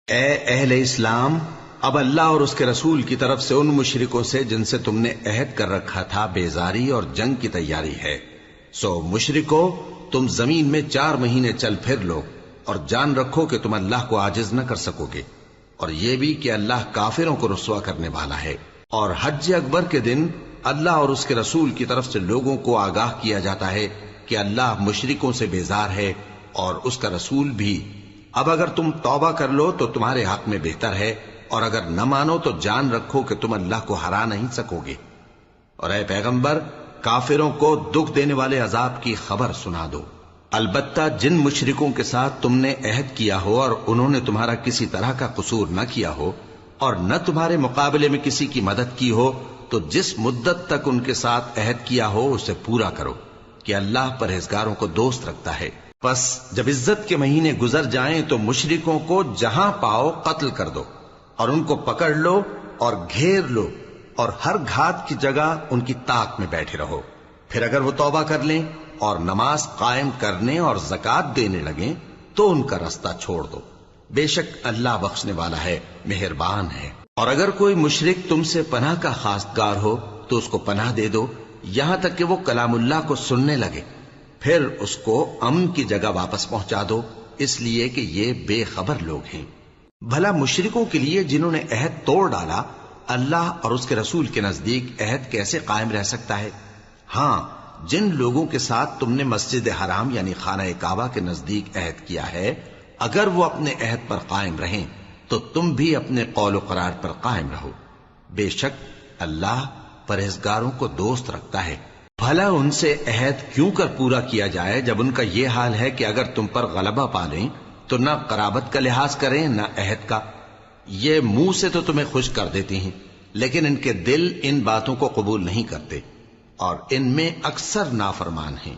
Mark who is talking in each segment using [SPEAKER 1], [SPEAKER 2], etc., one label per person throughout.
[SPEAKER 1] اے اہل اسلام، اب اللہ اور اس کے رسول کی طرف سے ان مشرکوں سے جن سے تم نے عہد کر رکھا تھا بیزاری اور جنگ کی تیاری ہے۔ سو مشرکو، تم زمین میں 4 مہینے چل پھر لو اور جان رکھو کہ تم اللہ کو عاجز نہ کر سکو گے، اور یہ بھی کہ اللہ کافروں کو رسوا کرنے والا ہے۔ اور حج اکبر کے دن اللہ اور اس کے رسول کی طرف سے لوگوں کو آگاہ کیا جاتا ہے کہ اللہ مشرکوں سے بیزار ہے اور اس کا رسول بھی۔ اب اگر تم توبہ کر لو تو تمہارے حق میں بہتر ہے، اور اگر نہ مانو تو جان رکھو کہ تم اللہ کو ہرا نہیں سکو گے۔ اور اے پیغمبر، کافروں کو دکھ دینے والے عذاب کی خبر سنا دو۔ البتہ جن مشرکوں کے ساتھ تم نے عہد کیا ہو اور انہوں نے تمہارا کسی طرح کا قصور نہ کیا ہو اور نہ تمہارے مقابلے میں کسی کی مدد کی ہو، تو جس مدت تک ان کے ساتھ عہد کیا ہو اسے پورا کرو، کہ اللہ پرہیزگاروں کو دوست رکھتا ہے۔ پس جب عزت کے مہینے گزر جائیں تو مشرکوں کو جہاں پاؤ قتل کر دو، اور ان کو پکڑ لو اور گھیر لو، اور ہر گھات کی جگہ ان کی طاق میں بیٹھے رہو۔ پھر اگر وہ توبہ کر لیں اور نماز قائم کرنے اور زکوٰۃ دینے لگیں تو ان کا رستہ چھوڑ دو، بے شک اللہ بخشنے والا ہے، مہربان ہے۔ اور اگر کوئی مشرک تم سے پناہ کا خواستگار ہو تو اس کو پناہ دے دو، یہاں تک کہ وہ کلام اللہ کو سننے لگے، پھر اس کو امن کی جگہ واپس پہنچا دو، اس لیے کہ یہ بے خبر لوگ ہیں۔ بھلا مشرکوں کے لیے جنہوں نے عہد توڑ ڈالا، اللہ اور اس کے رسول کے نزدیک عہد کیسے قائم رہ سکتا ہے؟ ہاں، جن لوگوں کے ساتھ تم نے مسجد حرام یعنی خانہ کعبہ کے نزدیک عہد کیا ہے، اگر وہ اپنے عہد پر قائم رہیں تو تم بھی اپنے قول و قرار پر قائم رہو، بے شک اللہ پرہیزگاروں کو دوست رکھتا ہے۔ بھلا ان سے عہد کیوں کر پورا کیا جائے جب ان کا یہ حال ہے کہ اگر تم پر غلبہ پا لیں تو نہ قرابت کا لحاظ کریں نہ عہد کا۔ یہ منہ سے تو تمہیں خوش کر دیتی ہیں، لیکن ان کے دل ان باتوں کو قبول نہیں کرتے، اور ان میں اکثر نافرمان ہیں۔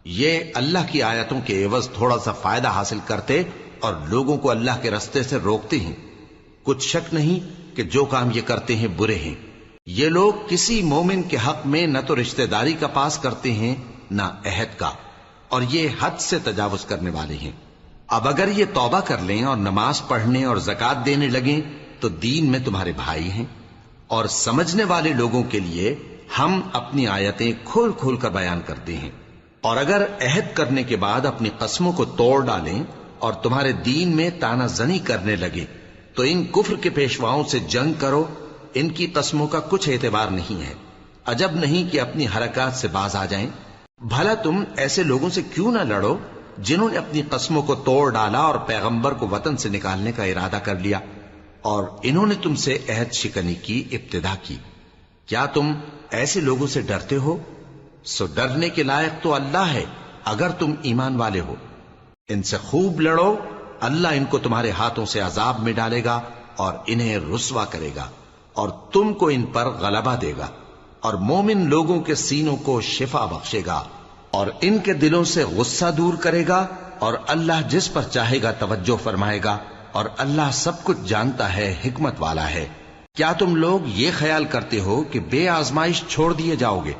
[SPEAKER 1] یہ اللہ کی آیتوں کے عوض تھوڑا سا فائدہ حاصل کرتے اور لوگوں کو اللہ کے رستے سے روکتے ہیں۔ کچھ شک نہیں کہ جو کام یہ کرتے ہیں برے ہیں۔ یہ لوگ کسی مومن کے حق میں نہ تو رشتہ داری کا پاس کرتے ہیں نہ عہد کا، اور یہ حد سے تجاوز کرنے والے ہیں۔ اب اگر یہ توبہ کر لیں اور نماز پڑھنے اور زکوٰۃ دینے لگیں تو دین میں تمہارے بھائی ہیں، اور سمجھنے والے لوگوں کے لیے ہم اپنی آیتیں کھول کھول کر بیان کرتے ہیں۔ اور اگر عہد کرنے کے بعد اپنی قسموں کو توڑ ڈالیں اور تمہارے دین میں تانا زنی کرنے لگے تو ان کفر کے پیشواؤں سے جنگ کرو، ان کی قسموں کا کچھ اعتبار نہیں ہے، عجب نہیں کہ اپنی حرکات سے باز آ جائیں۔ بھلا تم ایسے لوگوں سے کیوں نہ لڑو جنہوں نے اپنی قسموں کو توڑ ڈالا اور پیغمبر کو وطن سے نکالنے کا ارادہ کر لیا، اور انہوں نے تم سے عہد شکنی کی ابتدا کی۔ کیا تم ایسے لوگوں سے ڈرتے ہو؟ سو ڈرنے کے لائق تو اللہ ہے اگر تم ایمان والے ہو۔ ان سے خوب لڑو، اللہ ان کو تمہارے ہاتھوں سے عذاب میں ڈالے گا اور انہیں رسوا کرے گا، اور تم کو ان پر غلبہ دے گا، اور مومن لوگوں کے سینوں کو شفا بخشے گا، اور ان کے دلوں سے غصہ دور کرے گا، اور اللہ جس پر چاہے گا توجہ فرمائے گا، اور اللہ سب کچھ جانتا ہے، حکمت والا ہے۔ کیا تم لوگ یہ خیال کرتے ہو کہ بے آزمائش چھوڑ دیے جاؤ گے؟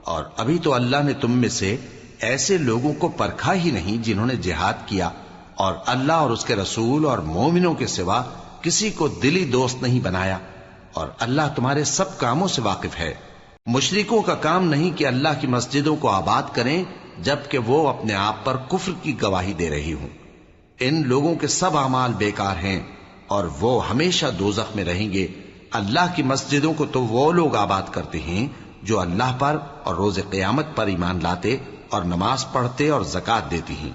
[SPEAKER 1] اور ابھی تو اللہ نے تم میں سے ایسے لوگوں کو پرکھا ہی نہیں جنہوں نے جہاد کیا، اور اللہ اور اس کے رسول اور مومنوں کے سوا کسی کو دلی دوست نہیں بنایا، اور اللہ تمہارے سب کاموں سے واقف ہے۔ مشرکوں کا کام نہیں کہ اللہ کی مسجدوں کو آباد کریں جبکہ وہ اپنے آپ پر کفر کی گواہی دے رہی ہوں۔ ان لوگوں کے سب اعمال بیکار ہیں اور وہ ہمیشہ دوزخ میں رہیں گے۔ اللہ کی مسجدوں کو تو وہ لوگ آباد کرتے ہیں جو اللہ پر اور روز قیامت پر ایمان لاتے اور نماز پڑھتے اور زکوٰۃ دیتی ہیں،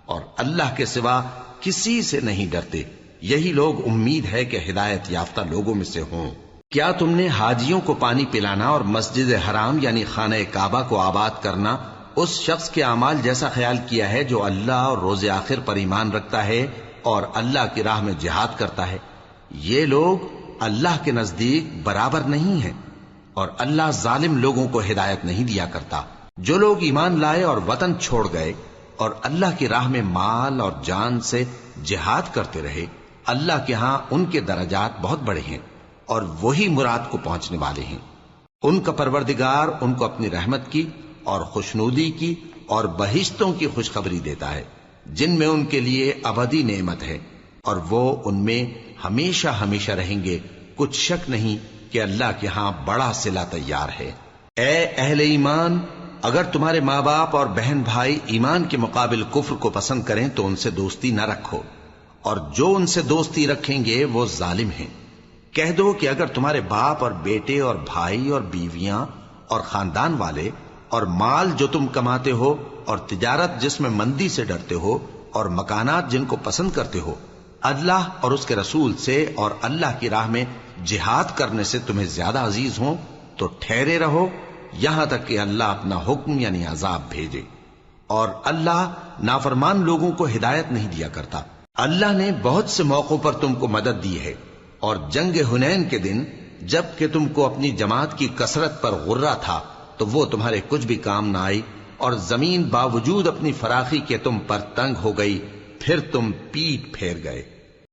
[SPEAKER 1] اور اللہ کے سوا کسی سے نہیں ڈرتے۔ یہی لوگ امید ہے کہ ہدایت یافتہ لوگوں میں سے ہوں۔ کیا تم نے حاجیوں کو پانی پلانا اور مسجد حرام یعنی خانہ کعبہ کو آباد کرنا اس شخص کے اعمال جیسا خیال کیا ہے جو اللہ اور روز آخر پر ایمان رکھتا ہے اور اللہ کی راہ میں جہاد کرتا ہے؟ یہ لوگ اللہ کے نزدیک برابر نہیں ہیں، اور اللہ ظالم لوگوں کو ہدایت نہیں دیا کرتا۔ جو لوگ ایمان لائے اور وطن چھوڑ گئے اور اللہ کی راہ میں مال اور جان سے جہاد کرتے رہے، اللہ کے ہاں ان کے درجات بہت بڑے ہیں، اور وہی مراد کو پہنچنے والے ہیں۔ ان کا پروردگار ان کو اپنی رحمت کی اور خوشنودی کی اور بہشتوں کی خوشخبری دیتا ہے جن میں ان کے لیے ابدی نعمت ہے، اور وہ ان میں ہمیشہ ہمیشہ رہیں گے، کچھ شک نہیں کہ اللہ کے ہاں بڑا صلہ تیار ہے۔ اے اہل ایمان، اگر تمہارے ماں باپ اور بہن بھائی ایمان کے مقابل کفر کو پسند کریں تو ان سے دوستی نہ رکھو، اور جو ان سے دوستی رکھیں گے وہ ظالم ہیں۔ کہہ دو کہ اگر تمہارے باپ اور بیٹے اور بھائی اور بیویاں اور خاندان والے اور مال جو تم کماتے ہو اور تجارت جس میں مندی سے ڈرتے ہو اور مکانات جن کو پسند کرتے ہو اللہ اور اس کے رسول سے اور اللہ کی راہ میں جہاد کرنے سے تمہیں زیادہ عزیز ہوں تو ٹھہرے رہو یہاں تک کہ اللہ اپنا حکم یعنی عذاب بھیجے، اور اللہ نافرمان لوگوں کو ہدایت نہیں دیا کرتا۔ اللہ نے بہت سے موقعوں پر تم کو مدد دی ہے، اور جنگ حنین کے دن جب کہ تم کو اپنی جماعت کی کثرت پر غرہ تھا تو وہ تمہارے کچھ بھی کام نہ آئی، اور زمین باوجود اپنی فراخی کے تم پر تنگ ہو گئی، پھر تم پیٹ پھیر گئے۔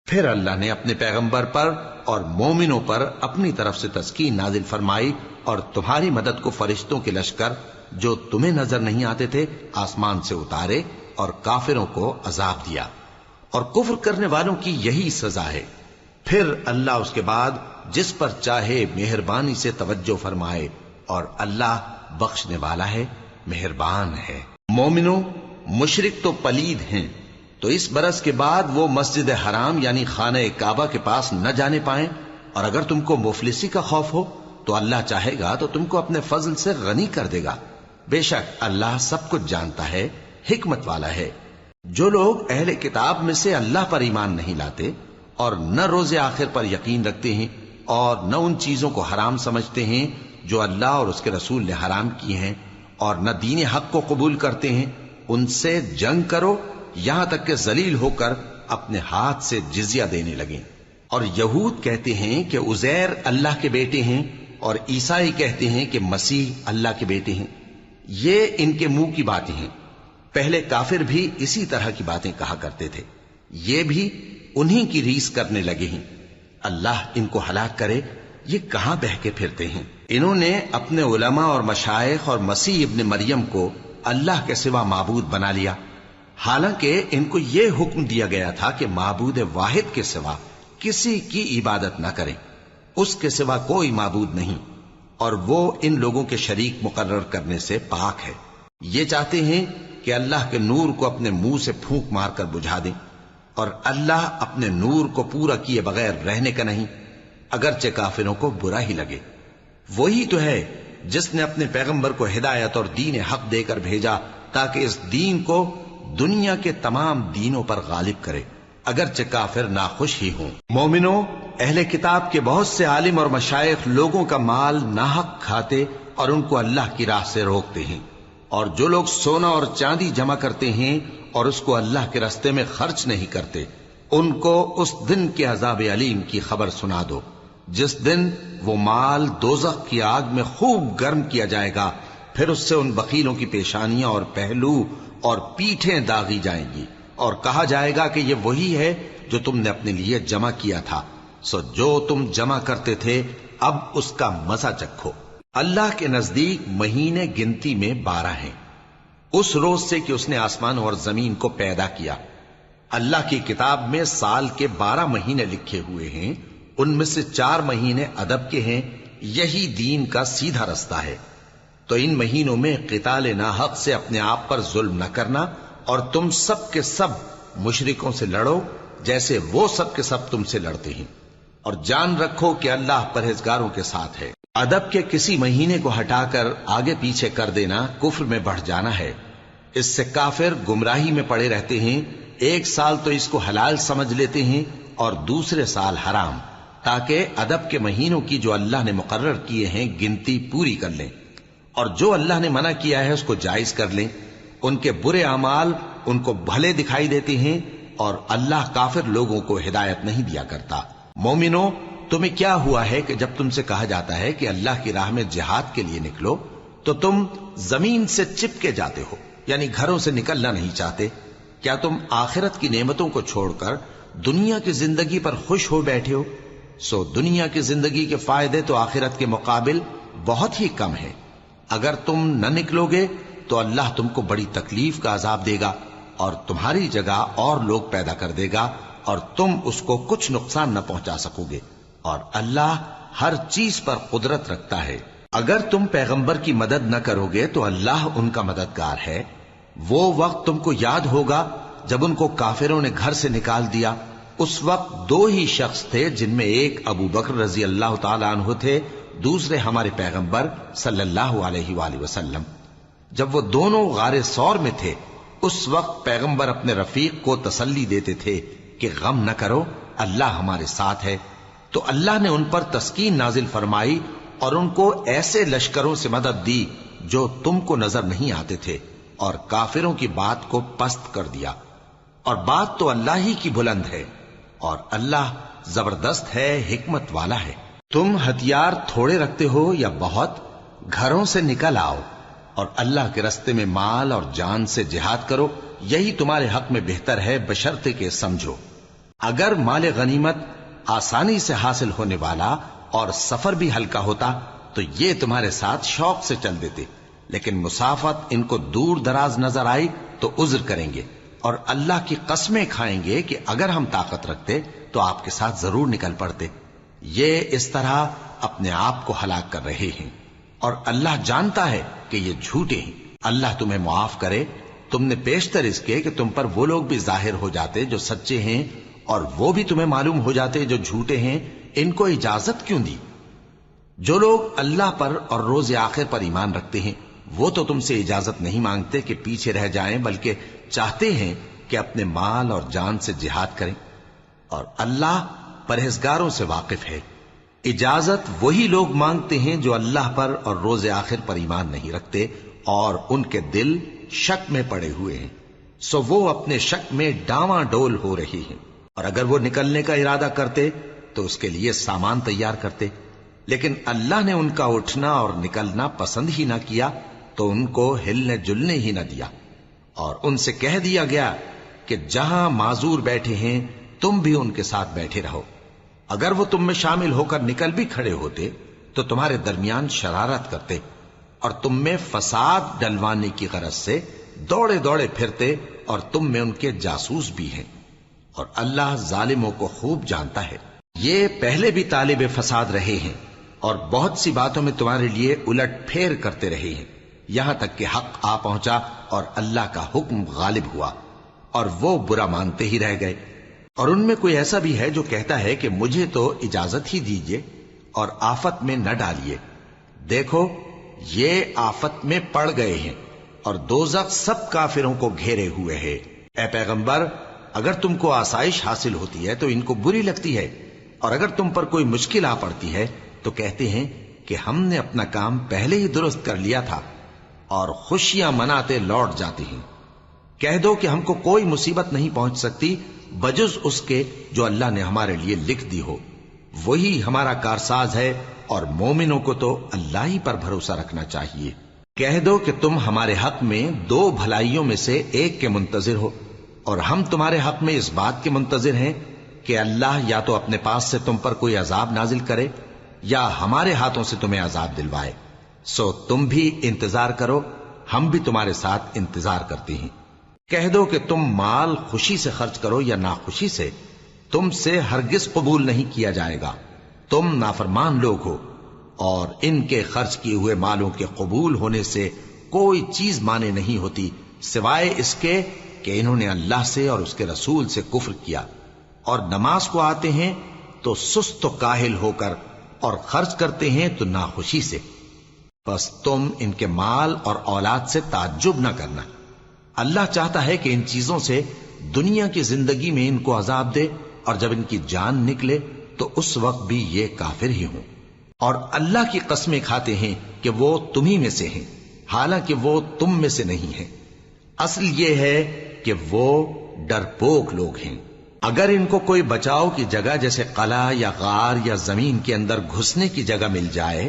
[SPEAKER 1] پھر اللہ نے اپنے پیغمبر پر اور مومنوں پر اپنی طرف سے تسکین نازل فرمائی، اور تمہاری مدد کو فرشتوں کے لشکر جو تمہیں نظر نہیں آتے تھے آسمان سے اتارے، اور کافروں کو عذاب دیا، اور کفر کرنے والوں کی یہی سزا ہے۔ پھر اللہ اس کے بعد جس پر چاہے مہربانی سے توجہ فرمائے، اور اللہ بخشنے والا ہے، مہربان ہے۔ مومنوں، مشرک تو پلید ہیں، تو اس برس کے بعد وہ مسجد حرام یعنی خانہ کعبہ کے پاس نہ جانے پائیں، اور اگر تم کو مفلسی کا خوف ہو تو اللہ چاہے گا تو تم کو اپنے فضل سے غنی کر دے گا، بے شک اللہ سب کچھ جانتا ہے، حکمت والا ہے۔ جو لوگ اہل کتاب میں سے اللہ پر ایمان نہیں لاتے اور نہ روز آخر پر یقین رکھتے ہیں اور نہ ان چیزوں کو حرام سمجھتے ہیں جو اللہ اور اس کے رسول نے حرام کی ہیں، اور نہ دین حق کو قبول کرتے ہیں، ان سے جنگ کرو یہاں تک کہ ذلیل ہو کر اپنے ہاتھ سے جزیہ دینے لگیں۔ اور یہود کہتے ہیں کہ عزیر اللہ کے بیٹے ہیں، اور عیسائی کہتے ہیں کہ مسیح اللہ کے بیٹے ہیں۔ یہ ان کے منہ کی باتیں ہیں، پہلے کافر بھی اسی طرح کی باتیں کہا کرتے تھے، یہ بھی انہی کی ریس کرنے لگے ہیں۔ اللہ ان کو ہلاک کرے، یہ کہاں بہہ کے پھرتے ہیں۔ انہوں نے اپنے علماء اور مشائخ اور مسیح ابن مریم کو اللہ کے سوا معبود بنا لیا، حالانکہ ان کو یہ حکم دیا گیا تھا کہ معبود واحد کے سوا کسی کی عبادت نہ کریں، اس کے سوا کوئی معبود نہیں، اور وہ ان لوگوں کے شریک مقرر کرنے سے پاک ہے۔ یہ چاہتے ہیں کہ اللہ کے نور کو اپنے منہ سے پھونک مار کر بجھا دیں، اور اللہ اپنے نور کو پورا کیے بغیر رہنے کا نہیں، اگرچہ کافروں کو برا ہی لگے۔ وہی تو ہے جس نے اپنے پیغمبر کو ہدایت اور دین حق دے کر بھیجا تاکہ اس دین کو دنیا کے تمام دینوں پر غالب کرے، اگرچہ کافر ناخوش ہی ہوں۔ مومنوں، اہل کتاب کے بہت سے عالم اور مشائخ لوگوں کا مال ناحق کھاتے اور ان کو اللہ کی راہ سے روکتے ہیں، اور جو لوگ سونا اور چاندی جمع کرتے ہیں اور اس کو اللہ کے راستے میں خرچ نہیں کرتے، ان کو اس دن کے عذاب علیم کی خبر سنا دو، جس دن وہ مال دوزخ کی آگ میں خوب گرم کیا جائے گا، پھر اس سے ان بخیلوں کی پیشانیاں اور پہلو اور پیٹھیں داغی جائیں گی، اور کہا جائے گا کہ یہ وہی ہے جو تم نے اپنے لیے جمع کیا تھا، سو جو تم جمع کرتے تھے اب اس کا مزہ چکھو۔ اللہ کے نزدیک مہینے گنتی میں 12 ہیں، اس روز سے کہ اس نے آسمان اور زمین کو پیدا کیا۔ اللہ کی کتاب میں سال کے 12 مہینے لکھے ہوئے ہیں، ان میں سے 4 مہینے ادب کے ہیں، یہی دین کا سیدھا رستہ ہے۔ تو ان مہینوں میں قتال ناحق سے اپنے آپ پر ظلم نہ کرنا، اور تم سب کے سب مشرکوں سے لڑو جیسے وہ سب کے سب تم سے لڑتے ہیں، اور جان رکھو کہ اللہ پرہیزگاروں کے ساتھ ہے۔ ادب کے کسی مہینے کو ہٹا کر آگے پیچھے کر دینا کفر میں بڑھ جانا ہے، اس سے کافر گمراہی میں پڑے رہتے ہیں، ایک سال تو اس کو حلال سمجھ لیتے ہیں اور دوسرے سال حرام، تاکہ ادب کے مہینوں کی جو اللہ نے مقرر کیے ہیں گنتی پوری کر لیں، اور جو اللہ نے منع کیا ہے اس کو جائز کر لیں۔ ان کے برے اعمال ان کو بھلے دکھائی دیتے ہیں، اور اللہ کافر لوگوں کو ہدایت نہیں دیا کرتا۔ مومنوں، تمہیں کیا ہوا ہے کہ جب تم سے کہا جاتا ہے کہ اللہ کی راہ میں جہاد کے لیے نکلو تو تم زمین سے چپکے جاتے ہو، یعنی گھروں سے نکلنا نہیں چاہتے؟ کیا تم آخرت کی نعمتوں کو چھوڑ کر دنیا کی زندگی پر خوش ہو بیٹھے ہو؟ سو دنیا کی زندگی کے فائدے تو آخرت کے مقابل بہت ہی کم ہیں۔ اگر تم نہ نکلو گے تو اللہ تم کو بڑی تکلیف کا عذاب دے گا، اور تمہاری جگہ اور لوگ پیدا کر دے گا، اور تم اس کو کچھ نقصان نہ پہنچا سکوگے، اور اللہ ہر چیز پر قدرت رکھتا ہے۔ اگر تم پیغمبر کی مدد نہ کرو گے تو اللہ ان کا مددگار ہے۔ وہ وقت تم کو یاد ہوگا جب ان کو کافروں نے گھر سے نکال دیا۔ اس وقت دو ہی شخص تھے، جن میں ایک ابو بکر رضی اللہ تعالی عنہ تھے، دوسرے ہمارے پیغمبر صلی اللہ علیہ وآلہ وسلم۔ جب وہ دونوں غار ثور میں تھے، اس وقت پیغمبر اپنے رفیق کو تسلی دیتے تھے کہ غم نہ کرو، اللہ ہمارے ساتھ ہے۔ تو اللہ نے ان پر تسکین نازل فرمائی اور ان کو ایسے لشکروں سے مدد دی جو تم کو نظر نہیں آتے تھے، اور کافروں کی بات کو پست کر دیا۔ اور بات تو اللہ ہی کی بلند ہے، اور اللہ زبردست ہے، حکمت والا ہے۔ تم ہتھیار تھوڑے رکھتے ہو یا بہت، گھروں سے نکل آؤ اور اللہ کے رستے میں مال اور جان سے جہاد کرو، یہی تمہارے حق میں بہتر ہے، بشرطے کہ سمجھو۔ اگر مال غنیمت آسانی سے حاصل ہونے والا اور سفر بھی ہلکا ہوتا تو یہ تمہارے ساتھ شوق سے چل دیتے، لیکن مسافت ان کو دور دراز نظر آئی تو عذر کریں گے، اور اللہ کی قسمیں کھائیں گے کہ اگر ہم طاقت رکھتے تو آپ کے ساتھ ضرور نکل پڑتے۔ یہ اس طرح اپنے آپ کو ہلاک کر رہے ہیں، اور اللہ جانتا ہے کہ یہ جھوٹے ہیں۔ اللہ تمہیں معاف کرے، تم نے پیشتر اس کے کہ تم پر وہ لوگ بھی ظاہر ہو جاتے جو سچے ہیں، اور وہ بھی تمہیں معلوم ہو جاتے جو جھوٹے ہیں۔ ان کو اجازت کیوں دی؟ جو لوگ اللہ پر اور روز آخر پر ایمان رکھتے ہیں وہ تو تم سے اجازت نہیں مانگتے کہ پیچھے رہ جائیں، بلکہ چاہتے ہیں کہ اپنے مال اور جان سے جہاد کریں، اور اللہ پرہیزگاروں سے واقف ہے۔ اجازت وہی لوگ مانگتے ہیں جو اللہ پر اور روز آخر پر ایمان نہیں رکھتے اور ان کے دل شک میں پڑے ہوئے ہیں، سو وہ اپنے شک میں ڈاواں ڈول ہو رہی ہیں۔ اور اگر وہ نکلنے کا ارادہ کرتے تو اس کے لیے سامان تیار کرتے، لیکن اللہ نے ان کا اٹھنا اور نکلنا پسند ہی نہ کیا تو ان کو ہلنے جلنے ہی نہ دیا، اور ان سے کہہ دیا گیا کہ جہاں معذور بیٹھے ہیں تم بھی ان کے ساتھ بیٹھے رہو۔ اگر وہ تم میں شامل ہو کر نکل بھی کھڑے ہوتے تو تمہارے درمیان شرارت کرتے اور تم میں فساد ڈلوانے کی غرض سے دوڑے دوڑے پھرتے، اور تم میں ان کے جاسوس بھی ہیں، اور اللہ ظالموں کو خوب جانتا ہے۔ یہ پہلے بھی طالب فساد رہے ہیں اور بہت سی باتوں میں تمہارے لیے الٹ پھیر کرتے رہے ہیں، یہاں تک کہ حق آ پہنچا اور اللہ کا حکم غالب ہوا، اور وہ برا مانتے ہی رہ گئے۔ اور ان میں کوئی ایسا بھی ہے جو کہتا ہے کہ مجھے تو اجازت ہی دیجئے اور آفت میں نہ ڈالیے۔ دیکھو یہ آفت میں پڑ گئے ہیں اور دوزخ سب کافروں کو گھیرے ہوئے ہے۔ اے پیغمبر، اگر تم کو آسائش حاصل ہوتی ہے تو ان کو بری لگتی ہے، اور اگر تم پر کوئی مشکل آ پڑتی ہے تو کہتے ہیں کہ ہم نے اپنا کام پہلے ہی درست کر لیا تھا، اور خوشیاں مناتے لوٹ جاتی ہیں۔ کہہ دو کہ ہم کو کوئی مصیبت نہیں پہنچ سکتی بجز اس کے جو اللہ نے ہمارے لیے لکھ دی ہو، وہی ہمارا کارساز ہے، اور مومنوں کو تو اللہ ہی پر بھروسہ رکھنا چاہیے۔ کہہ دو کہ تم ہمارے حق میں دو بھلائیوں میں سے ایک کے منتظر ہو، اور ہم تمہارے حق میں اس بات کے منتظر ہیں کہ اللہ یا تو اپنے پاس سے تم پر کوئی عذاب نازل کرے یا ہمارے ہاتھوں سے تمہیں عذاب دلوائے، سو تم بھی انتظار کرو، ہم بھی تمہارے ساتھ انتظار کرتے ہیں۔ کہہ دو کہ تم مال خوشی سے خرچ کرو یا ناخوشی سے، تم سے ہرگز قبول نہیں کیا جائے گا، تم نافرمان لوگ ہو، اور ان کے خرچ کیے ہوئے مالوں کے قبول ہونے سے کوئی چیز مانے نہیں ہوتی سوائے اس کے کہ انہوں نے اللہ سے اور اس کے رسول سے کفر کیا، اور نماز کو آتے ہیں تو سست و کاہل ہو کر، اور خرچ کرتے ہیں تو ناخوشی سے۔ بس تم ان کے مال اور اولاد سے تعجب نہ کرنا، اللہ چاہتا ہے کہ ان چیزوں سے دنیا کی زندگی میں ان کو عذاب دے، اور جب ان کی جان نکلے تو اس وقت بھی یہ کافر ہی ہوں، اور اللہ کی قسمیں کھاتے ہیں کہ وہ تمہیں میں سے ہیں، حالانکہ وہ تم میں سے نہیں ہیں۔ اصل یہ ہے کہ وہ ڈرپوک لوگ ہیں۔ اگر ان کو کوئی بچاؤ کی جگہ جیسے قلعہ یا غار یا زمین کے اندر گھسنے کی جگہ مل جائے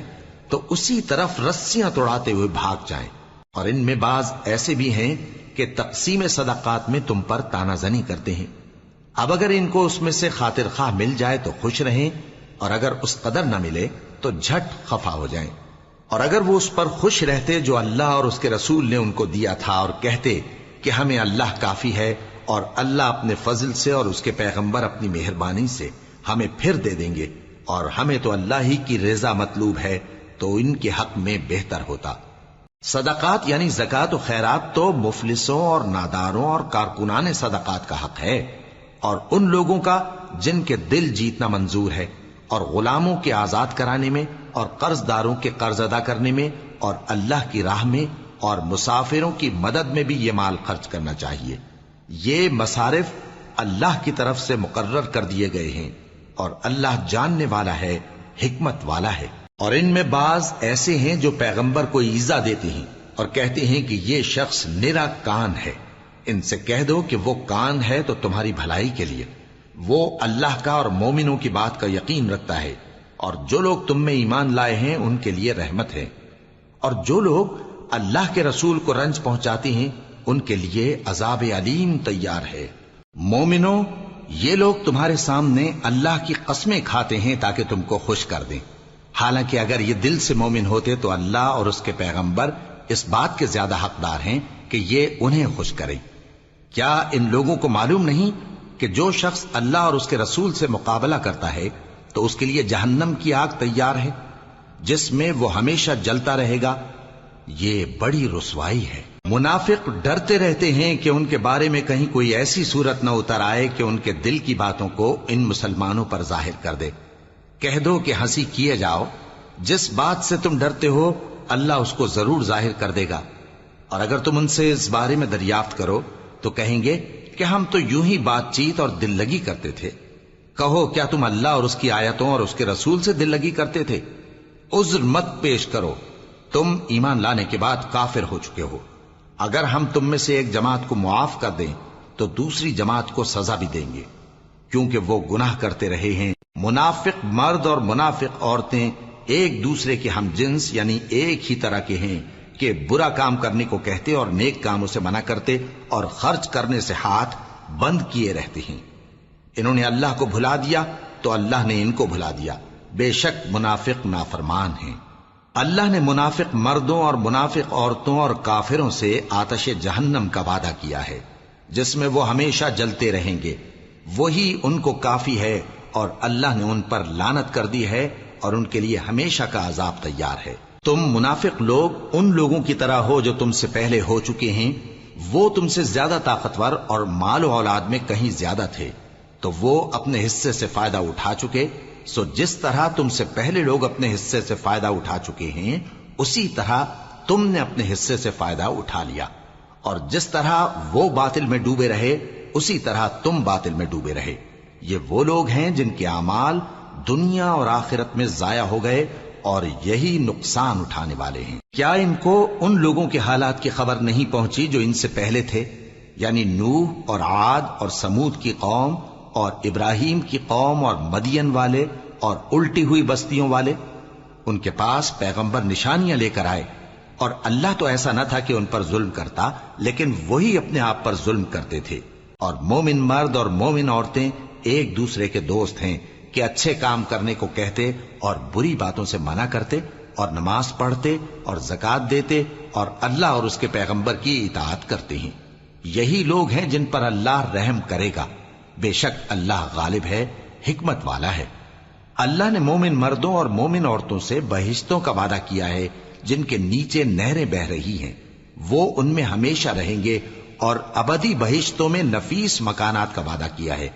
[SPEAKER 1] تو اسی طرف رسیاں توڑاتے ہوئے بھاگ جائیں، اور ان میں بعض ایسے بھی ہیں کہ تقسیم صدقات میں تم پر تانا زنی کرتے ہیں۔ اب اگر ان کو اس میں سے خاطر خواہ مل جائے تو خوش رہیں، اور اگر اس قدر نہ ملے تو جھٹ خفا ہو جائیں، اور اگر وہ اس پر خوش رہتے جو اللہ اور اس کے رسول نے ان کو دیا تھا، اور کہتے کہ ہمیں اللہ کافی ہے اور اللہ اپنے فضل سے اور اس کے پیغمبر اپنی مہربانی سے ہمیں پھر دے دیں گے، اور ہمیں تو اللہ ہی کی رضا مطلوب ہے، تو ان کے حق میں بہتر ہوتا۔ صدقات یعنی زکوٰۃ و خیرات تو مفلسوں اور ناداروں اور کارکنان صدقات کا حق ہے، اور ان لوگوں کا جن کے دل جیتنا منظور ہے، اور غلاموں کے آزاد کرانے میں، اور قرض داروں کے قرض ادا کرنے میں، اور اللہ کی راہ میں اور مسافروں کی مدد میں بھی یہ مال خرچ کرنا چاہیے۔ یہ مصارف اللہ کی طرف سے مقرر کر دیے گئے ہیں، اور اللہ جاننے والا ہے، حکمت والا ہے۔ اور ان میں بعض ایسے ہیں جو پیغمبر کو ایذا دیتے ہیں اور کہتے ہیں کہ یہ شخص نرا کان ہے۔ ان سے کہہ دو کہ وہ کان ہے تو تمہاری بھلائی کے لیے، وہ اللہ کا اور مومنوں کی بات کا یقین رکھتا ہے، اور جو لوگ تم میں ایمان لائے ہیں ان کے لیے رحمت ہے، اور جو لوگ اللہ کے رسول کو رنج پہنچاتے ہیں ان کے لیے عذاب علیم تیار ہے۔ مومنوں، یہ لوگ تمہارے سامنے اللہ کی قسمیں کھاتے ہیں تاکہ تم کو خوش کر دیں، حالانکہ اگر یہ دل سے مومن ہوتے تو اللہ اور اس کے پیغمبر اس بات کے زیادہ حقدار ہیں کہ یہ انہیں خوش کریں۔ کیا ان لوگوں کو معلوم نہیں کہ جو شخص اللہ اور اس کے رسول سے مقابلہ کرتا ہے تو اس کے لیے جہنم کی آگ تیار ہے، جس میں وہ ہمیشہ جلتا رہے گا؟ یہ بڑی رسوائی ہے۔ منافق ڈرتے رہتے ہیں کہ ان کے بارے میں کہیں کوئی ایسی صورت نہ اتر آئے کہ ان کے دل کی باتوں کو ان مسلمانوں پر ظاہر کر دے۔ کہہ دو کہ ہنسی کیے جاؤ، جس بات سے تم ڈرتے ہو اللہ اس کو ضرور ظاہر کر دے گا، اور اگر تم ان سے اس بارے میں دریافت کرو تو کہیں گے کہ ہم تو یوں ہی بات چیت اور دل لگی کرتے تھے۔ کہو کیا تم اللہ اور اس کی آیتوں اور اس کے رسول سے دل لگی کرتے تھے؟ عذر مت پیش کرو، تم ایمان لانے کے بعد کافر ہو چکے ہو۔ اگر ہم تم میں سے ایک جماعت کو معاف کر دیں تو دوسری جماعت کو سزا بھی دیں گے، کیونکہ وہ گناہ کرتے رہے ہیں۔ منافق مرد اور منافق عورتیں ایک دوسرے کے ہم جنس یعنی ایک ہی طرح کے ہیں کہ برا کام کرنے کو کہتے اور نیک کاموں سے منع کرتے اور خرچ کرنے سے ہاتھ بند کیے رہتے ہیں۔ انہوں نے اللہ کو بھلا دیا تو اللہ نے ان کو بھلا دیا، بے شک منافق نافرمان ہیں۔ اللہ نے منافق مردوں اور منافق عورتوں اور کافروں سے آتش جہنم کا وعدہ کیا ہے، جس میں وہ ہمیشہ جلتے رہیں گے، وہی ان کو کافی ہے، اور اللہ نے ان پر لعنت کر دی ہے اور ان کے لیے ہمیشہ کا عذاب تیار ہے۔ تم منافق لوگ ان لوگوں کی طرح ہو جو تم سے پہلے ہو چکے ہیں، وہ تم سے زیادہ طاقتور اور مال و اولاد میں کہیں زیادہ تھے، تو وہ اپنے حصے سے فائدہ اٹھا چکے، سو جس طرح تم سے پہلے لوگ اپنے حصے سے فائدہ اٹھا چکے ہیں اسی طرح تم نے اپنے حصے سے فائدہ اٹھا لیا، اور جس طرح وہ باطل میں ڈوبے رہے اسی طرح تم باطل میں ڈوبے رہے۔ یہ وہ لوگ ہیں جن کے اعمال دنیا اور آخرت میں ضائع ہو گئے اور یہی نقصان اٹھانے والے ہیں۔ کیا ان کو ان لوگوں کے حالات کی خبر نہیں پہنچی جو ان سے پہلے تھے، یعنی نوح اور عاد اور سمود کی قوم اور ابراہیم کی قوم اور مدین والے اور الٹی ہوئی بستیوں والے؟ ان کے پاس پیغمبر نشانیاں لے کر آئے، اور اللہ تو ایسا نہ تھا کہ ان پر ظلم کرتا، لیکن وہی اپنے آپ پر ظلم کرتے تھے۔ اور مومن مرد اور مومن عورتیں ایک دوسرے کے دوست ہیں کہ اچھے کام کرنے کو کہتے اور بری باتوں سے منع کرتے، اور نماز پڑھتے اور زکوٰۃ دیتے اور اللہ اور اس کے پیغمبر کی اطاعت کرتے ہیں۔ یہی لوگ ہیں جن پر اللہ رحم کرے گا، بے شک اللہ غالب ہے، حکمت والا ہے۔ اللہ نے مومن مردوں اور مومن عورتوں سے بہشتوں کا وعدہ کیا ہے جن کے نیچے نہریں بہ رہی ہیں، وہ ان میں ہمیشہ رہیں گے، اور ابدی بہشتوں میں نفیس مکانات کا وعدہ کیا ہے،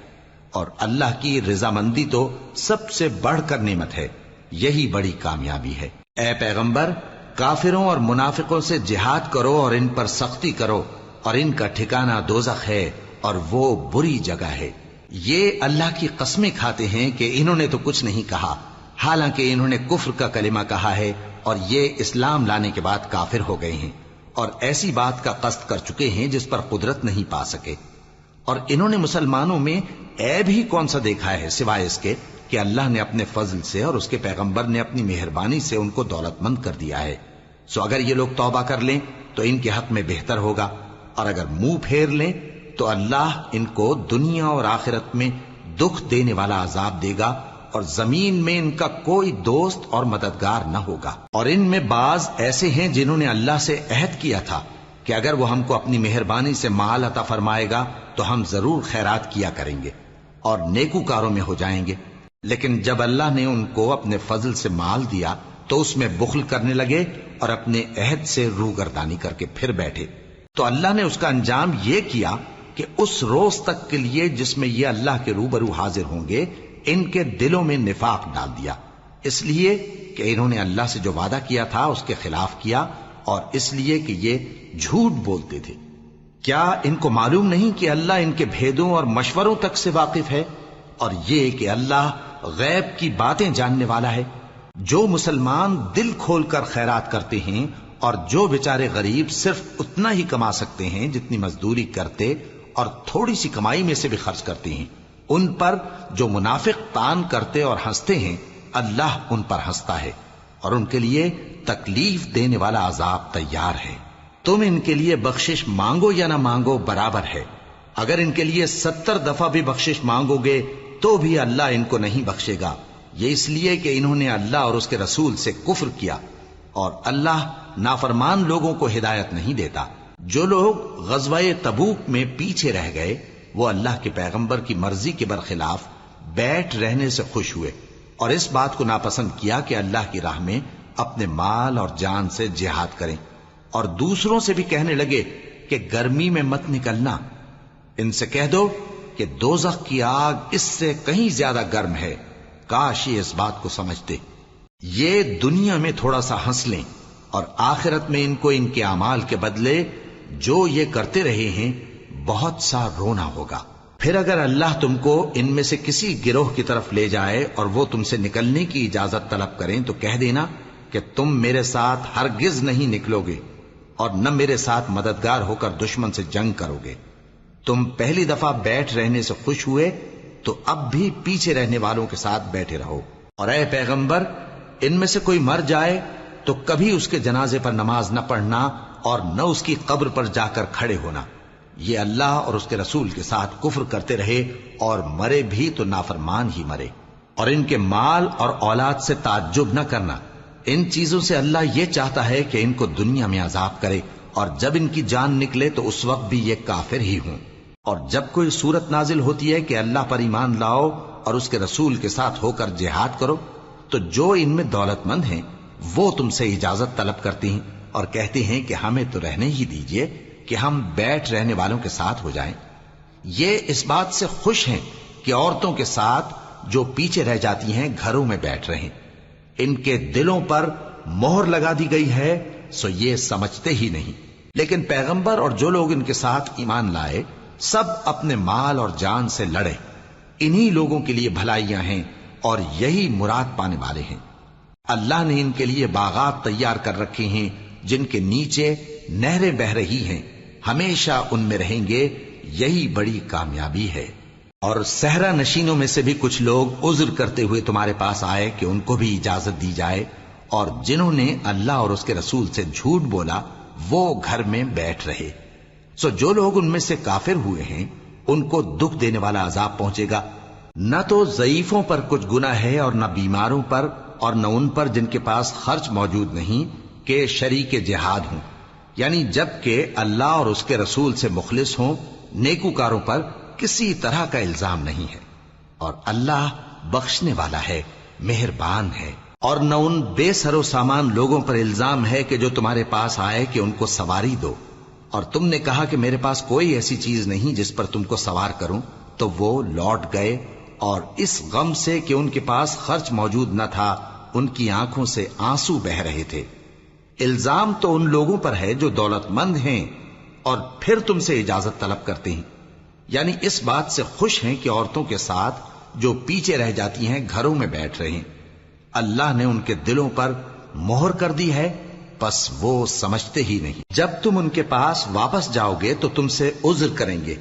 [SPEAKER 1] اور اللہ کی رضامندی تو سب سے بڑھ کر نعمت ہے، یہی بڑی کامیابی ہے۔ اے پیغمبر، کافروں اور منافقوں سے جہاد کرو اور ان پر سختی کرو، اور ان کا ٹھکانہ دوزخ ہے اور وہ بری جگہ ہے۔ یہ اللہ کی قسمیں کھاتے ہیں کہ انہوں نے تو کچھ نہیں کہا، حالانکہ انہوں نے کفر کا کلمہ کہا ہے اور یہ اسلام لانے کے بعد کافر ہو گئے ہیں، اور ایسی بات کا قصد کر چکے ہیں جس پر قدرت نہیں پا سکے۔ اور انہوں نے مسلمانوں میں عیب ہی کون سا دیکھا ہے سوائے اس کے کہ اللہ نے اپنے فضل سے اور اس کے پیغمبر نے اپنی مہربانی سے ان کو دولت مند کر دیا ہے۔ سو اگر یہ لوگ توبہ کر لیں تو ان کے حق میں بہتر ہوگا، اور اگر منہ پھیر لیں تو اللہ ان کو دنیا اور آخرت میں دکھ دینے والا عذاب دے گا، اور زمین میں ان کا کوئی دوست اور مددگار نہ ہوگا۔ اور ان میں بعض ایسے ہیں جنہوں نے اللہ سے عہد کیا تھا کہ اگر وہ ہم کو اپنی مہربانی سے مال عطا فرمائے گا تو ہم ضرور خیرات کیا کریں گے اور نیکوکاروں میں ہو جائیں گے، لیکن جب اللہ نے ان کو اپنے فضل سے مال دیا تو اس میں بخل کرنے لگے اور اپنے عہد سے روگردانی کر کے پھر بیٹھے، تو اللہ نے اس کا انجام یہ کیا کہ اس روز تک کے لیے جس میں یہ اللہ کے روبرو حاضر ہوں گے ان کے دلوں میں نفاق ڈال دیا، اس لیے کہ انہوں نے اللہ سے جو وعدہ کیا تھا اس کے خلاف کیا، اور اس لیے کہ یہ جھوٹ بولتے تھے۔ کیا ان کو معلوم نہیں کہ اللہ ان کے بھیدوں اور مشوروں تک سے واقف ہے، اور یہ کہ اللہ غیب کی باتیں جاننے والا ہے؟ جو مسلمان دل کھول کر خیرات کرتے ہیں اور جو بیچارے غریب صرف اتنا ہی کما سکتے ہیں جتنی مزدوری کرتے اور تھوڑی سی کمائی میں سے بھی خرچ کرتے ہیں، ان پر جو منافق تان کرتے اور ہنستے ہیں اللہ ان پر ہنستا ہے اور ان کے لیے تکلیف دینے والا عذاب تیار ہے۔ تم ان کے لیے بخشش مانگو یا نہ مانگو برابر ہے، اگر ان کے لیے 70 دفعہ بھی بخشش مانگو گے تو بھی اللہ ان کو نہیں بخشے گا، یہ اس لیے کہ انہوں نے اللہ اور اس کے رسول سے کفر کیا، اور اللہ نافرمان لوگوں کو ہدایت نہیں دیتا۔ جو لوگ غزوہ تبوک میں پیچھے رہ گئے وہ اللہ کے پیغمبر کی مرضی کے برخلاف بیٹھ رہنے سے خوش ہوئے اور اس بات کو ناپسند کیا کہ اللہ کی راہ میں اپنے مال اور جان سے جہاد کریں، اور دوسروں سے بھی کہنے لگے کہ گرمی میں مت نکلنا، ان سے کہہ دو کہ دوزخ کی آگ اس سے کہیں زیادہ گرم ہے، کاش یہ اس بات کو سمجھتے۔ یہ دنیا میں تھوڑا سا ہنس لیں اور آخرت میں ان کو ان کے اعمال کے بدلے جو یہ کرتے رہے ہیں بہت سا رونا ہوگا۔ پھر اگر اللہ تم کو ان میں سے کسی گروہ کی طرف لے جائے اور وہ تم سے نکلنے کی اجازت طلب کریں تو کہہ دینا کہ تم میرے ساتھ ہرگز نہیں نکلو گے اور نہ میرے ساتھ مددگار ہو کر دشمن سے جنگ کرو گے۔ تم پہلی دفعہ بیٹھ رہنے سے خوش ہوئے تو اب بھی پیچھے رہنے والوں کے ساتھ بیٹھے رہو، اور اے پیغمبر ان میں سے کوئی مر جائے تو کبھی اس کے جنازے پر نماز نہ پڑھنا اور نہ اس کی قبر پر جا کر کھڑے ہونا، یہ اللہ اور اس کے رسول کے ساتھ کفر کرتے رہے اور مرے بھی تو نافرمان ہی مرے۔ اور ان کے مال اور اولاد سے تعجب نہ کرنا، ان چیزوں سے اللہ یہ چاہتا ہے کہ ان کو دنیا میں عذاب کرے اور جب ان کی جان نکلے تو اس وقت بھی یہ کافر ہی ہوں۔ اور جب کوئی صورت نازل ہوتی ہے کہ اللہ پر ایمان لاؤ اور اس کے رسول کے ساتھ ہو کر جہاد کرو تو جو ان میں دولت مند ہیں وہ تم سے اجازت طلب کرتے ہیں اور کہتے ہیں کہ ہمیں تو رہنے ہی دیجئے کہ ہم بیٹھ رہنے والوں کے ساتھ ہو جائیں۔ یہ اس بات سے خوش ہیں کہ عورتوں کے ساتھ جو پیچھے رہ جاتی ہیں گھروں میں بیٹھ رہیں، ان کے دلوں پر مہر لگا دی گئی ہے سو یہ سمجھتے ہی نہیں۔ لیکن پیغمبر اور جو لوگ ان کے ساتھ ایمان لائے سب اپنے مال اور جان سے لڑے، انہی لوگوں کے لیے بھلائیاں ہیں اور یہی مراد پانے والے ہیں۔ اللہ نے ان کے لیے باغات تیار کر رکھے ہیں جن کے نیچے نہریں بہ رہی ہیں، ہمیشہ ان میں رہیں گے، یہی بڑی کامیابی ہے۔ اور صحرا نشینوں میں سے بھی کچھ لوگ عذر کرتے ہوئے تمہارے پاس آئے کہ ان کو بھی اجازت دی جائے، اور جنہوں نے اللہ اور اس کے رسول سے جھوٹ بولا وہ گھر میں بیٹھ رہے۔ سو جو لوگ ان میں سے کافر ہوئے ہیں ان کو دکھ دینے والا عذاب پہنچے گا، نہ تو ضعیفوں پر کچھ گناہ ہے اور نہ بیماروں پر اور نہ ان پر جن کے پاس خرچ موجود نہیں کہ شریک جہاد ہوں، یعنی جب کہ اللہ اور اس کے رسول سے مخلص ہوں، نیکوکاروں پر کسی طرح کا الزام نہیں ہے، اور اللہ بخشنے والا ہے، مہربان ہے۔ اور نہ ان بے سر و سامان لوگوں پر الزام ہے کہ جو تمہارے پاس آئے کہ ان کو سواری دو، اور تم نے کہا کہ میرے پاس کوئی ایسی چیز نہیں جس پر تم کو سوار کروں، تو وہ لوٹ گئے اور اس غم سے کہ ان کے پاس خرچ موجود نہ تھا ان کی آنکھوں سے آنسو بہ رہے تھے۔ الزام تو ان لوگوں پر ہے جو دولت مند ہیں اور پھر تم سے اجازت طلب کرتے ہیں، یعنی اس بات سے خوش ہیں کہ عورتوں کے ساتھ جو پیچھے رہ جاتی ہیں گھروں میں بیٹھ رہے ہیں۔ اللہ نے ان کے دلوں پر مہر کر دی ہے پس وہ سمجھتے ہی نہیں۔ جب تم ان کے پاس واپس جاؤ گے تو تم سے عذر کریں گے،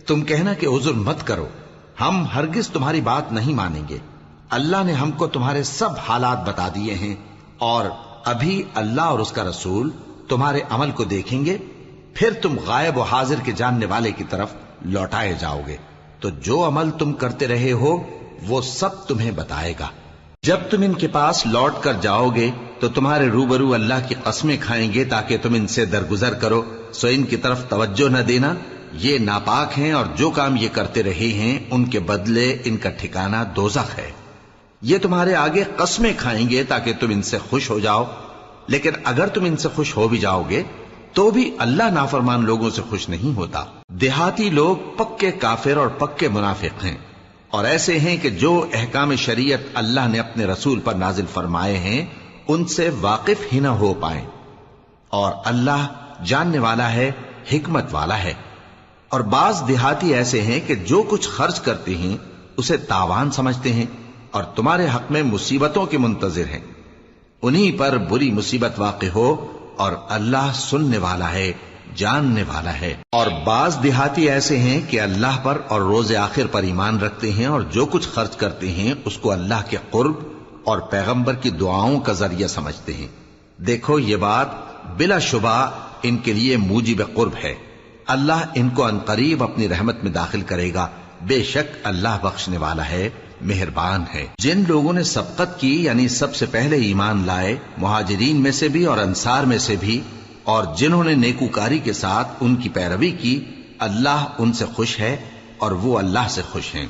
[SPEAKER 1] تم کہنا کہ عذر مت کرو، ہم ہرگز تمہاری بات نہیں مانیں گے۔ اللہ نے ہم کو تمہارے سب حالات بتا دیے ہیں، اور ابھی اللہ اور اس کا رسول تمہارے عمل کو دیکھیں گے، پھر تم غائب و حاضر کے جاننے والے کی طرف لوٹائے جاؤ گے، تو جو عمل تم کرتے رہے ہو وہ سب تمہیں بتائے گا۔ جب تم ان کے پاس لوٹ کر جاؤ گے تو تمہارے روبرو اللہ کی قسمیں کھائیں گے تاکہ تم ان سے درگزر کرو، سو ان کی طرف توجہ نہ دینا، یہ ناپاک ہیں اور جو کام یہ کرتے رہے ہیں ان کے بدلے ان کا ٹھکانہ دوزخ ہے۔ یہ تمہارے آگے قسمیں کھائیں گے تاکہ تم ان سے خوش ہو جاؤ، لیکن اگر تم ان سے خوش ہو بھی جاؤ گے تو بھی اللہ نافرمان لوگوں سے خوش نہیں ہوتا۔ دیہاتی لوگ پکے کافر اور پکے منافق ہیں، اور ایسے ہیں کہ جو احکام شریعت اللہ نے اپنے رسول پر نازل فرمائے ہیں ان سے واقف ہی نہ ہو پائیں، اور اللہ جاننے والا ہے، حکمت والا ہے۔ اور بعض دیہاتی ایسے ہیں کہ جو کچھ خرچ کرتے ہیں اسے تاوان سمجھتے ہیں اور تمہارے حق میں مصیبتوں کے منتظر ہیں، انہی پر بری مصیبت واقع ہو، اور اللہ سننے والا ہے، جاننے والا ہے۔ اور بعض دیہاتی ایسے ہیں کہ اللہ پر اور روز آخر پر ایمان رکھتے ہیں اور جو کچھ خرچ کرتے ہیں اس کو اللہ کے قرب اور پیغمبر کی دعاؤں کا ذریعہ سمجھتے ہیں۔ دیکھو یہ بات بلا شبہ ان کے لیے موجب قرب ہے، اللہ ان کو عنقریب اپنی رحمت میں داخل کرے گا، بے شک اللہ بخشنے والا ہے، مہربان ہے۔ جن لوگوں نے سبقت کی یعنی سب سے پہلے ایمان لائے، مہاجرین میں سے بھی اور انصار میں سے بھی، اور جنہوں نے نیکوکاری کے ساتھ ان کی پیروی کی، اللہ ان سے خوش ہے اور وہ اللہ سے خوش ہیں۔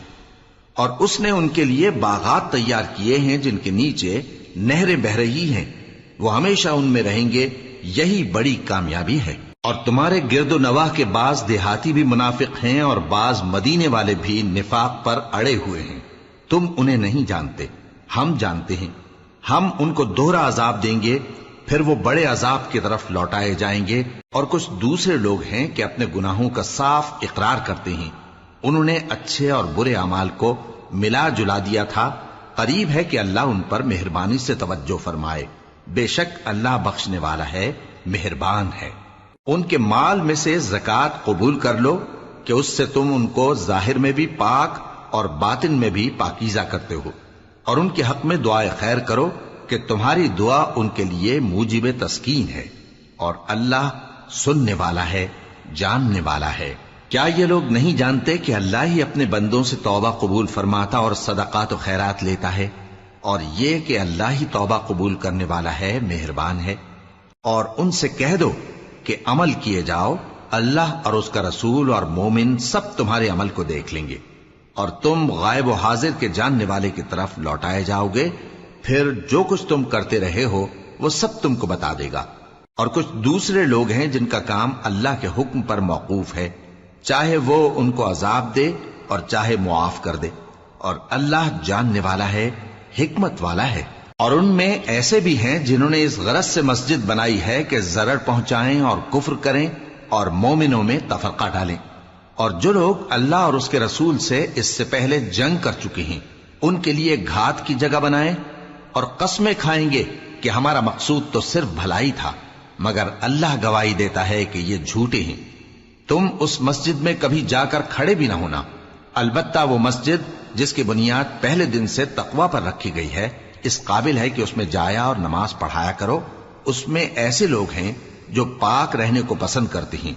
[SPEAKER 1] اور اس نے ان کے لیے باغات تیار کیے ہیں جن کے نیچے نہریں بہہ رہی ہیں، وہ ہمیشہ ان میں رہیں گے، یہی بڑی کامیابی ہے۔ اور تمہارے گرد و نواح کے بعض دیہاتی بھی منافق ہیں اور بعض مدینے والے بھی نفاق پر اڑے ہوئے ہیں، تم انہیں نہیں جانتے، ہم جانتے ہیں۔ ہم ان کو دوہرا عذاب دیں گے، پھر وہ بڑے عذاب کی طرف لوٹائے جائیں گے۔ اور کچھ دوسرے لوگ ہیں کہ اپنے گناہوں کا صاف اقرار کرتے ہیں، انہوں نے اچھے اور برے اعمال کو ملا جلا دیا تھا، قریب ہے کہ اللہ ان پر مہربانی سے توجہ فرمائے، بے شک اللہ بخشنے والا ہے، مہربان ہے۔ ان کے مال میں سے زکوٰۃ قبول کر لو کہ اس سے تم ان کو ظاہر میں بھی پاک اور باطن میں بھی پاکیزہ کرتے ہو، اور ان کے حق میں دعائے خیر کرو کہ تمہاری دعا ان کے لیے موجب تسکین ہے، اور اللہ سننے والا ہے، جاننے والا ہے۔ کیا یہ لوگ نہیں جانتے کہ اللہ ہی اپنے بندوں سے توبہ قبول فرماتا اور صدقات و خیرات لیتا ہے، اور یہ کہ اللہ ہی توبہ قبول کرنے والا ہے، مہربان ہے۔ اور ان سے کہہ دو کہ عمل کیے جاؤ، اللہ اور اس کا رسول اور مومن سب تمہارے عمل کو دیکھ لیں گے، اور تم غائب و حاضر کے جاننے والے کی طرف لوٹائے جاؤ گے، پھر جو کچھ تم کرتے رہے ہو وہ سب تم کو بتا دے گا۔ اور کچھ دوسرے لوگ ہیں جن کا کام اللہ کے حکم پر موقوف ہے، چاہے وہ ان کو عذاب دے اور چاہے معاف کر دے، اور اللہ جاننے والا ہے، حکمت والا ہے۔ اور ان میں ایسے بھی ہیں جنہوں نے اس غرض سے مسجد بنائی ہے کہ ضرر پہنچائیں اور کفر کریں اور مومنوں میں تفرقہ ڈالیں، اور جو لوگ اللہ اور اس کے رسول سے اس سے پہلے جنگ کر چکے ہیں ان کے لیے گھات کی جگہ بنائیں، اور قسمیں کھائیں گے کہ ہمارا مقصود تو صرف بھلائی تھا، مگر اللہ گواہی دیتا ہے کہ یہ جھوٹے ہیں۔ تم اس مسجد میں کبھی جا کر کھڑے بھی نہ ہونا، البتہ وہ مسجد جس کی بنیاد پہلے دن سے تقوی پر رکھی گئی ہے اس قابل ہے کہ اس میں جایا اور نماز پڑھایا کرو۔ اس میں ایسے لوگ ہیں جو پاک رہنے کو پسند کرتے ہیں،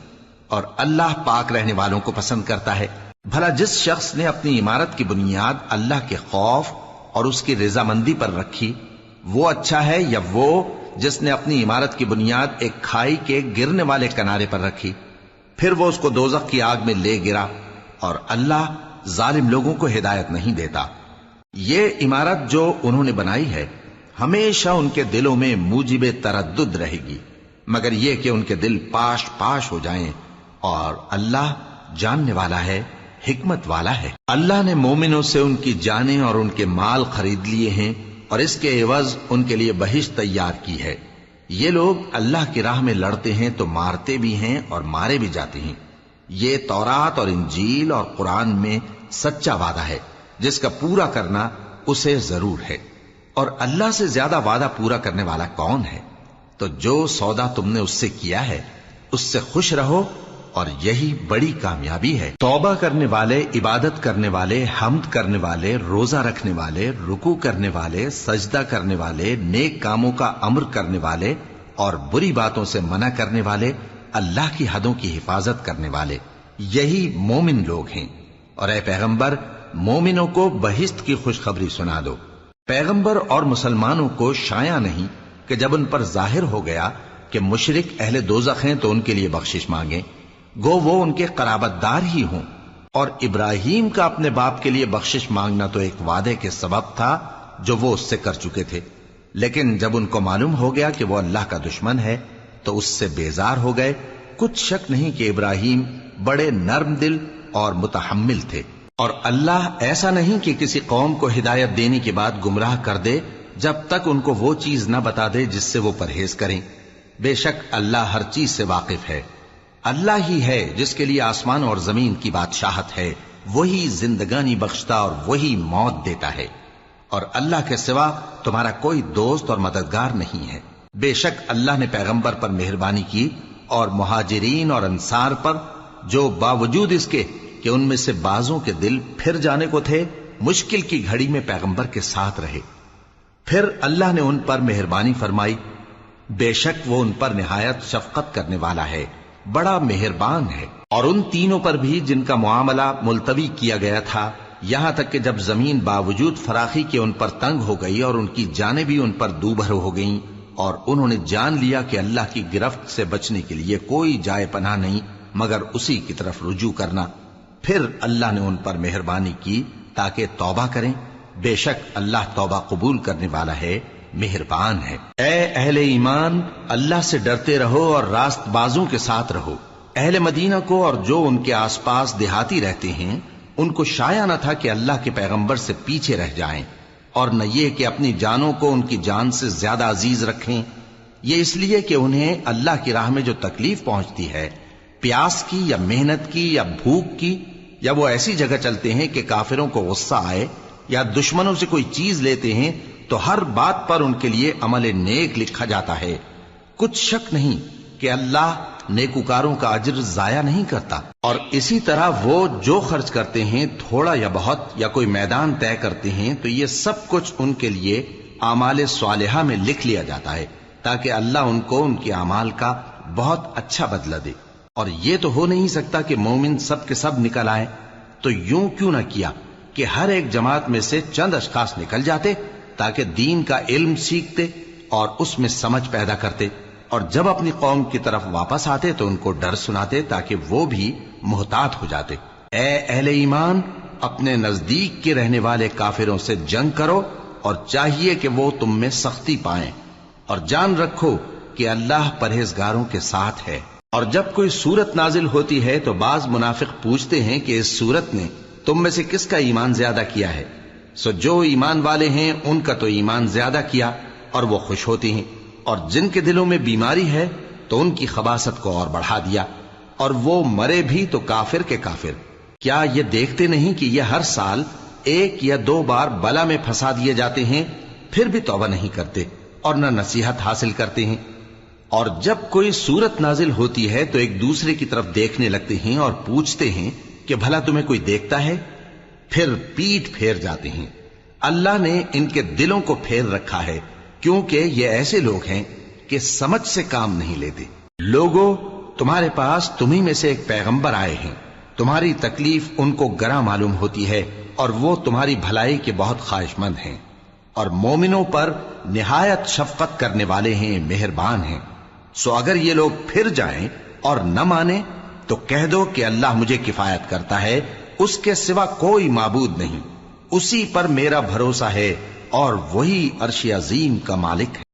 [SPEAKER 1] اور اللہ پاک رہنے والوں کو پسند کرتا ہے۔ بھلا جس شخص نے اپنی عمارت کی بنیاد اللہ کے خوف اور اس کی رضامندی پر رکھی، وہ اچھا ہے یا وہ جس نے اپنی عمارت کی بنیاد ایک کھائی کے گرنے والے کنارے پر رکھی، پھر وہ اس کو دوزخ کی آگ میں لے گرا، اور اللہ ظالم لوگوں کو ہدایت نہیں دیتا۔ یہ عمارت جو انہوں نے بنائی ہے ہمیشہ ان کے دلوں میں موجب تردد رہے گی، مگر یہ کہ ان کے دل پاش پاش ہو جائیں، اور اللہ جاننے والا ہے، حکمت والا ہے۔ اللہ نے مومنوں سے ان کی جانیں اور ان کے مال خرید لیے ہیں، اور اس کے عوض ان کے لیے بہشت تیار کی ہے۔ یہ لوگ اللہ کی راہ میں لڑتے ہیں تو مارتے بھی ہیں اور مارے بھی جاتے ہیں۔ یہ تورات اور انجیل اور قرآن میں سچا وعدہ ہے جس کا پورا کرنا اسے ضرور ہے، اور اللہ سے زیادہ وعدہ پورا کرنے والا کون ہے؟ تو جو سودا تم نے اس سے کیا ہے اس سے خوش رہو، اور یہی بڑی کامیابی ہے۔ توبہ کرنے والے، عبادت کرنے والے، حمد کرنے والے، روزہ رکھنے والے، رکوع کرنے والے، سجدہ کرنے والے، نیک کاموں کا امر کرنے والے اور بری باتوں سے منع کرنے والے، اللہ کی حدوں کی حفاظت کرنے والے، یہی مومن لوگ ہیں۔ اور اے پیغمبر، مومنوں کو بہشت کی خوشخبری سنا دو۔ پیغمبر اور مسلمانوں کو شایع نہیں کہ جب ان پر ظاہر ہو گیا کہ مشرک اہل دوزخ ہیں تو ان کے لیے بخشش مانگیں، گو وہ ان کے قرابت دار ہی ہوں۔ اور ابراہیم کا اپنے باپ کے لیے بخشش مانگنا تو ایک وعدے کے سبب تھا جو وہ اس سے کر چکے تھے، لیکن جب ان کو معلوم ہو گیا کہ وہ اللہ کا دشمن ہے تو اس سے بیزار ہو گئے۔ کچھ شک نہیں کہ ابراہیم بڑے نرم دل اور متحمل تھے، اور اللہ ایسا نہیں کہ کسی قوم کو ہدایت دینے کے بعد گمراہ کر دے جب تک ان کو وہ چیز نہ بتا دے جس سے وہ پرہیز کریں۔ بے شک اللہ ہر چیز سے واقف ہے۔ اللہ ہی ہے جس کے لیے آسمان اور زمین کی بادشاہت ہے، وہی زندگانی بخشتا اور وہی موت دیتا ہے، اور اللہ کے سوا تمہارا کوئی دوست اور مددگار نہیں ہے۔ بے شک اللہ نے پیغمبر پر مہربانی کی اور مہاجرین اور انصار پر، جو باوجود اس کے کہ ان میں سے بعضوں کے دل پھر جانے کو تھے، مشکل کی گھڑی میں پیغمبر کے ساتھ رہے۔ پھر اللہ نے ان پر مہربانی فرمائی، بے شک وہ ان پر نہایت شفقت کرنے والا ہے، بڑا مہربان ہے۔ اور ان تینوں پر بھی جن کا معاملہ ملتوی کیا گیا تھا، یہاں تک کہ جب زمین باوجود فراخی کے ان پر تنگ ہو گئی اور ان کی جانیں بھی ان پر دوبھر ہو گئیں، اور انہوں نے جان لیا کہ اللہ کی گرفت سے بچنے کے لیے کوئی جائے پناہ نہیں مگر اسی کی طرف رجوع کرنا، پھر اللہ نے ان پر مہربانی کی تاکہ توبہ کریں۔ بے شک اللہ توبہ قبول کرنے والا ہے، مہربان ہے۔ اے اہل ایمان، اللہ سے ڈرتے رہو اور راست بازوں کے ساتھ رہو۔ اہل مدینہ کو اور جو ان کے آس پاس دیہاتی رہتے ہیں، ان کو شایع نہ تھا کہ اللہ کے پیغمبر سے پیچھے رہ جائیں، اور نہ یہ کہ اپنی جانوں کو ان کی جان سے زیادہ عزیز رکھیں۔ یہ اس لیے کہ انہیں اللہ کی راہ میں جو تکلیف پہنچتی ہے، پیاس کی یا محنت کی یا بھوک کی، یا وہ ایسی جگہ چلتے ہیں کہ کافروں کو غصہ آئے یا دشمنوں سے کوئی چیز لیتے ہیں، تو ہر بات پر ان کے لیے عمل نیک لکھا جاتا ہے۔ کچھ شک نہیں کہ اللہ نیکوکاروں کا اجر ضائع نہیں کرتا۔ اور اسی طرح وہ جو خرچ کرتے ہیں، تھوڑا یا بہت، یا کوئی میدان طے کرتے ہیں، تو یہ سب کچھ ان کے لیے اعمال صالحہ میں لکھ لیا جاتا ہے، تاکہ اللہ ان کو ان کے اعمال کا بہت اچھا بدلہ دے۔ اور یہ تو ہو نہیں سکتا کہ مومن سب کے سب نکل آئیں، تو یوں کیوں نہ کیا کہ ہر ایک جماعت میں سے چند اشخاص نکل جاتے تاکہ دین کا علم سیکھتے اور اس میں سمجھ پیدا کرتے، اور جب اپنی قوم کی طرف واپس آتے تو ان کو ڈر سناتے تاکہ وہ بھی محتاط ہو جاتے۔ اے اہل ایمان، اپنے نزدیک کے رہنے والے کافروں سے جنگ کرو، اور چاہیے کہ وہ تم میں سختی پائیں، اور جان رکھو کہ اللہ پرہیزگاروں کے ساتھ ہے۔ اور جب کوئی سورت نازل ہوتی ہے تو بعض منافق پوچھتے ہیں کہ اس سورت نے تم میں سے کس کا ایمان زیادہ کیا ہے؟ سو جو ایمان والے ہیں ان کا تو ایمان زیادہ کیا، اور وہ خوش ہوتے ہیں، اور جن کے دلوں میں بیماری ہے تو ان کی خباثت کو اور بڑھا دیا، اور وہ مرے بھی تو کافر کے کافر۔ کیا یہ دیکھتے نہیں کہ یہ ہر سال 1 یا 2 بار بلا میں پھنسا دیے جاتے ہیں، پھر بھی توبہ نہیں کرتے اور نہ نصیحت حاصل کرتے ہیں؟ اور جب کوئی سورت نازل ہوتی ہے تو ایک دوسرے کی طرف دیکھنے لگتے ہیں اور پوچھتے ہیں کہ بھلا تمہیں کوئی دیکھتا ہے؟ پھر پیٹ پھیر جاتے ہیں۔ اللہ نے ان کے دلوں کو پھیر رکھا ہے، کیونکہ یہ ایسے لوگ ہیں کہ سمجھ سے کام نہیں لیتے۔ لوگوں، تمہارے پاس تمہیں میں سے ایک پیغمبر آئے ہیں، تمہاری تکلیف ان کو گراں معلوم ہوتی ہے، اور وہ تمہاری بھلائی کے بہت خواہش مند ہیں، اور مومنوں پر نہایت شفقت کرنے والے ہیں، مہربان ہیں۔ سو اگر یہ لوگ پھر جائیں اور نہ مانیں تو کہہ دو کہ اللہ مجھے کفایت کرتا ہے، اس کے سوا کوئی معبود نہیں، اسی پر میرا بھروسہ ہے، اور وہی عرش عظیم کا مالک ہے۔